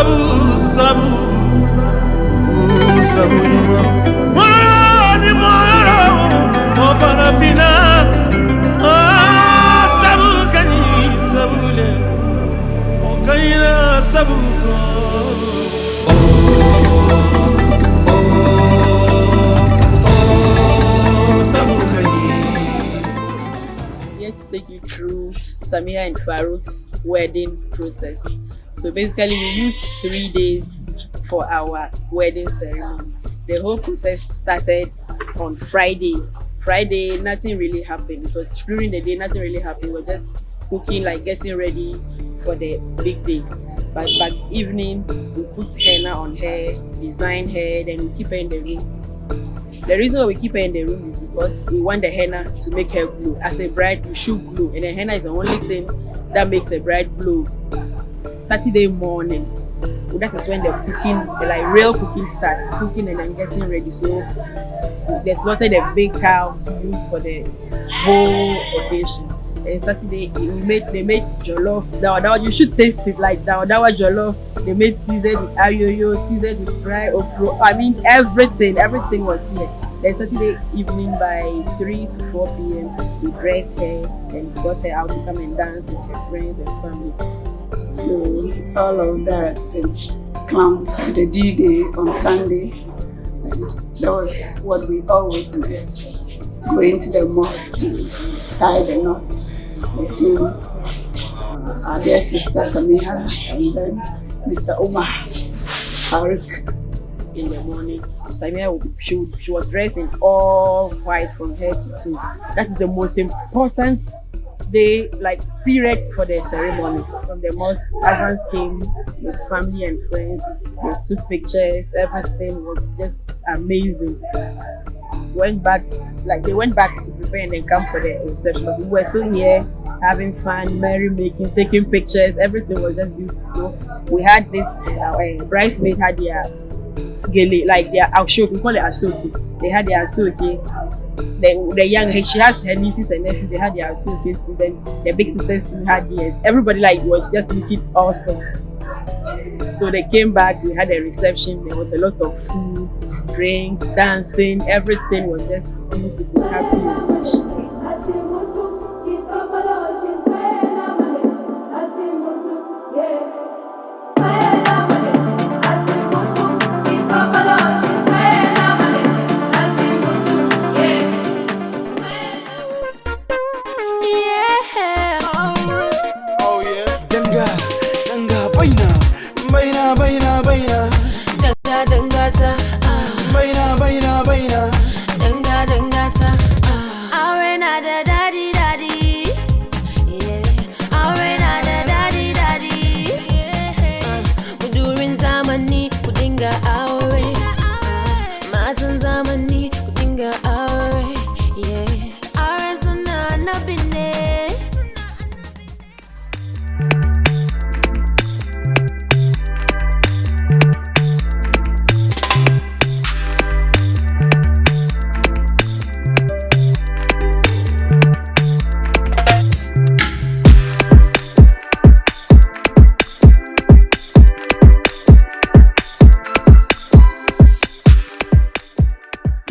sabu sabu sabu ni moro o farafina sabu kani sabule o kaina sabu ko sabu kani. To take you through Samia and Farouk's wedding process. So basically we used 3 days for our wedding ceremony. The whole process started on Friday. Friday, nothing really happened. So during the day, nothing really happened. We were just cooking, like getting ready for the big day. But evening, we put henna on her, design her, then we keep her in the room. The reason why we keep her in the room is because we want the henna to make her glow. As a bride, you should glow, and the henna is the only thing that makes a bride glow. Saturday morning, that is when the cooking, the like real cooking starts, cooking and then getting ready. So they slaughtered a big cow to use for the whole occasion. And Saturday, they made jollof. Dawa, you should taste it like dawa jollof. They made teased with ayoyo, teased with fried okro. I mean, everything was here. Then Saturday evening by 3 to 4 p.m. we dressed her and got her out to come and dance with her friends and family. So all of that clamped to the due day on Sunday, and that was what we all witnessed. Going to the mosque to tie the knots between our dear sister Samiha and then Mr. Omar Farouk. In the morning, Samia she was dressed in all white from head to toe. That is the most important day, like period for the ceremony. From the mosque, everyone came with family and friends. They took pictures. Everything was just amazing. They went back to prepare and then come for the reception. But we were still here having fun, merry-making, taking pictures. Everything was just beautiful. So we had this bridesmaid had their gele, like their ashoke. We call it ashoke. They had their ashoke. The young, she has her nieces and nephews. They had their ashoke too. Then the big sisters too had theirs. Everybody was just looking awesome. So they came back. We had a reception. There was a lot of food, drinks, dancing. Everything was just beautiful, happy and rich.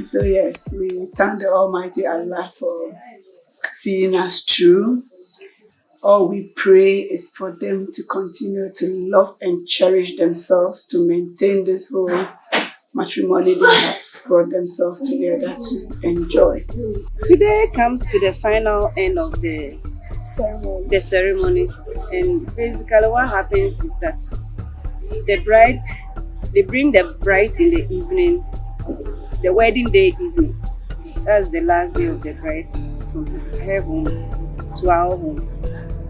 So yes, we thank the Almighty Allah for seeing us through. All we pray is for them to continue to love and cherish themselves, to maintain this whole matrimony they have brought themselves together to enjoy. Today comes to the final end of the ceremony, and basically what happens is that they bring the bride in the evening, the wedding day evening. That's the last day of the bride from her home to our home.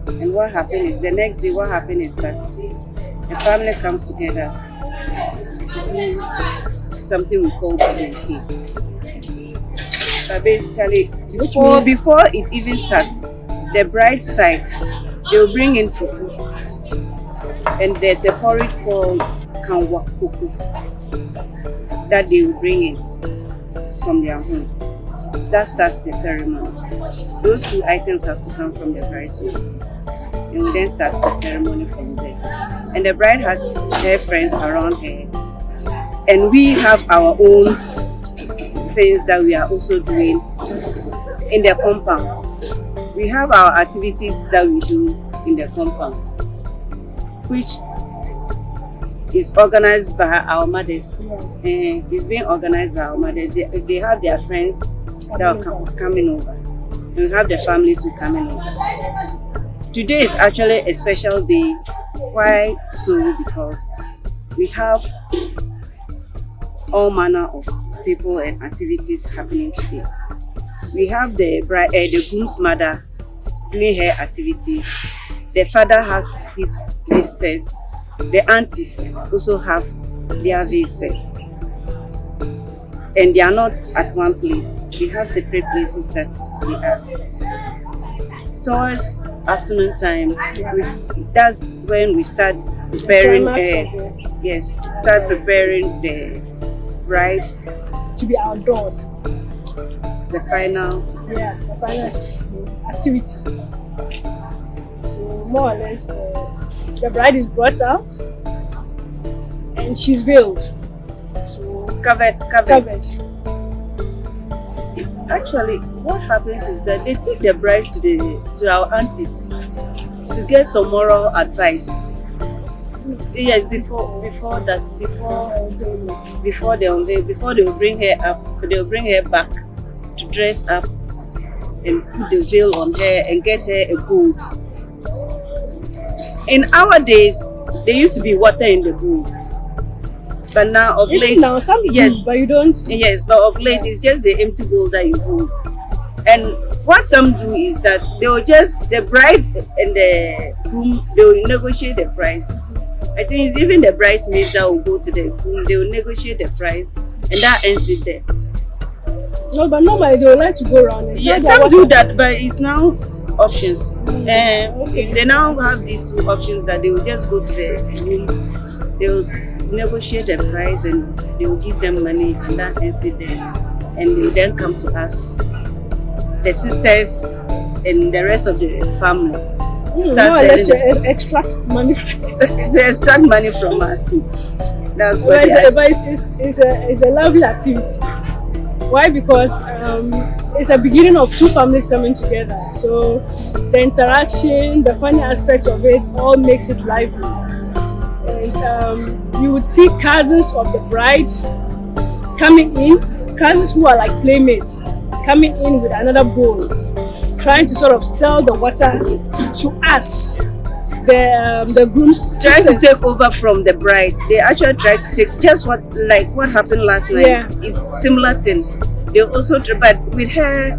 And what happened is, the next day what happened is that the family comes together to do something we call barbecue. But basically, before it even starts, the bride's side, they'll bring in fufu. And there's a porridge called kanwa kuku that they will bring in from their home. That starts the ceremony. Those two items has to come from the bride's home. And we then start the ceremony from there. and the bride has her friends around her, and we have our own things that we are also doing in the compound. We have our activities that we do in the compound, which is organized by our mothers. It's being organized by our mothers. They have their friends that are coming over, and we have the family to coming over. Today is actually a special day. Why so? Because we have all manner of people and activities happening today. We have the groom's mother doing her activities. The father has his visitors. The aunties also have their visitors. And they are not at one place. They have separate places that they are. Towards afternoon time, that's when we start preparing. Start preparing the bride to be outdoors. The final activity. So more or less, the bride is brought out and she's veiled. So covered. Actually, what happens is that they take the bride to our aunties to get some moral advice. Yes, before they unveil, before they will bring her up, they will bring her back to dress up and put the veil on her and get her a bowl. In our days, there used to be water in the bowl, but now of late, but you don't. Yes, but of late it's just the empty bowl that you hold. And what some do is that they will just, the bride and the groom, they will negotiate the price. I think it's even the bridesmaids that will go to the groom, they will negotiate the price, and that ends it there. No, but normally they would like to go around. Yes, some do that, but it's now options. They now have these two options that they will just go to the room, they will negotiate the price, and they will give them money, and that ends it there. And they then come to us, the sisters and the rest of the family, to start selling. To extract money. To extract money from us. That's what it's a lovely activity. Why? Because it's a beginning of two families coming together. So the interaction, the funny aspect of it, all makes it lively. And you would see cousins of the bride coming in, cousins who are like playmates, coming in with another bowl, trying to sort of sell the water to us, the groom's trying to take over from the bride. They actually try to take just what happened last night. Yeah. It's similar thing. They also, but with her,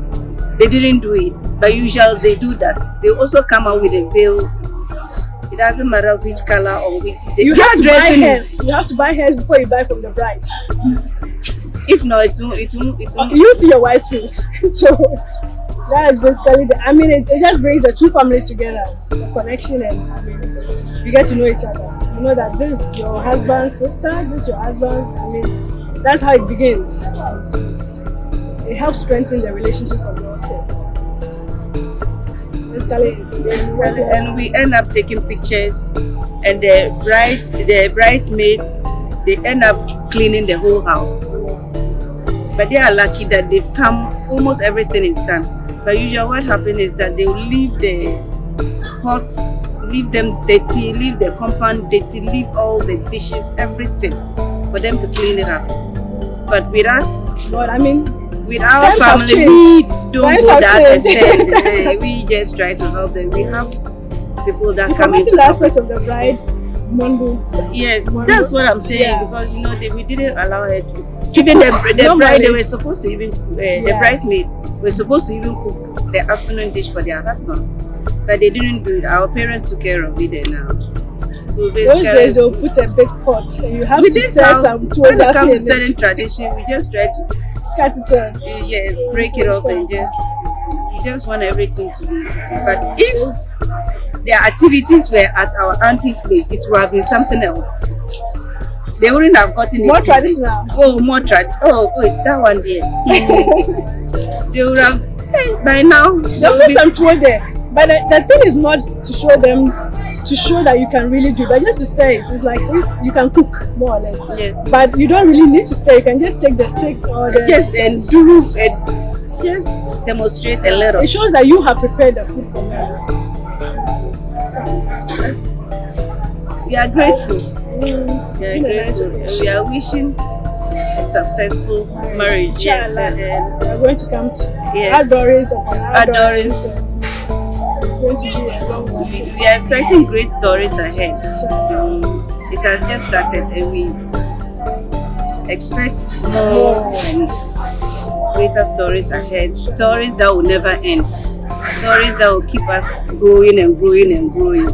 they didn't do it. But usually they do that. They also come out with a veil. It doesn't matter which color or which. You have to buy hairs. You have to buy hairs before you buy from the bride. If not, it won't. You see your wife's face. So that is basically it just brings the two families together, the connection, and you get to know each other. You know that this is your husband's sister, this is your husband's. That's how it begins. It helps strengthen the relationship from both sides. And we end up taking pictures, and the bridesmaids, they end up cleaning the whole house. But they are lucky that they've come, almost everything is done. But usually what happens is that they will leave the pots, leave them dirty, leave the compound dirty, leave all the dishes, everything, for them to clean it up. But with us, with our family, we don't go that extent. We just try to help them. We have people that come into the aspect of the bride. Yes, that's what I'm saying, because we didn't allow her to. Even the bride, they were supposed to even the bridesmaid were supposed to even cook the afternoon dish for their husband, but they didn't do it. Our parents took care of it now. So those days they'll put a big pot and you have to sell some towards when it comes to certain tradition, we just try to cut it. Yes, break it off and we just want everything to be. But if their activities were at our auntie's place, it would have been something else. They wouldn't have gotten it more traditional. Oh, more traditional. Oh, wait, that one there. They would have, by now. They'll put some tour there. But the thing is not to show them to show that you can really do it. But just to stir it, it's like say you can cook more or less. Yes. But you don't really need to stir. You can just take the stick or the. Just and do and just demonstrate a little. It shows that you have prepared the food for me. We are grateful. We are Been a nice grateful. occasion. We are wishing a successful marriage. Yes. Inshallah, And, we are going to come to yes. Adoris upon Adoris. Adoris. It's going to be a long one. We are expecting great stories ahead. It has just started and we expect more and greater stories ahead. Stories that will never end. Stories that will keep us growing and growing and growing.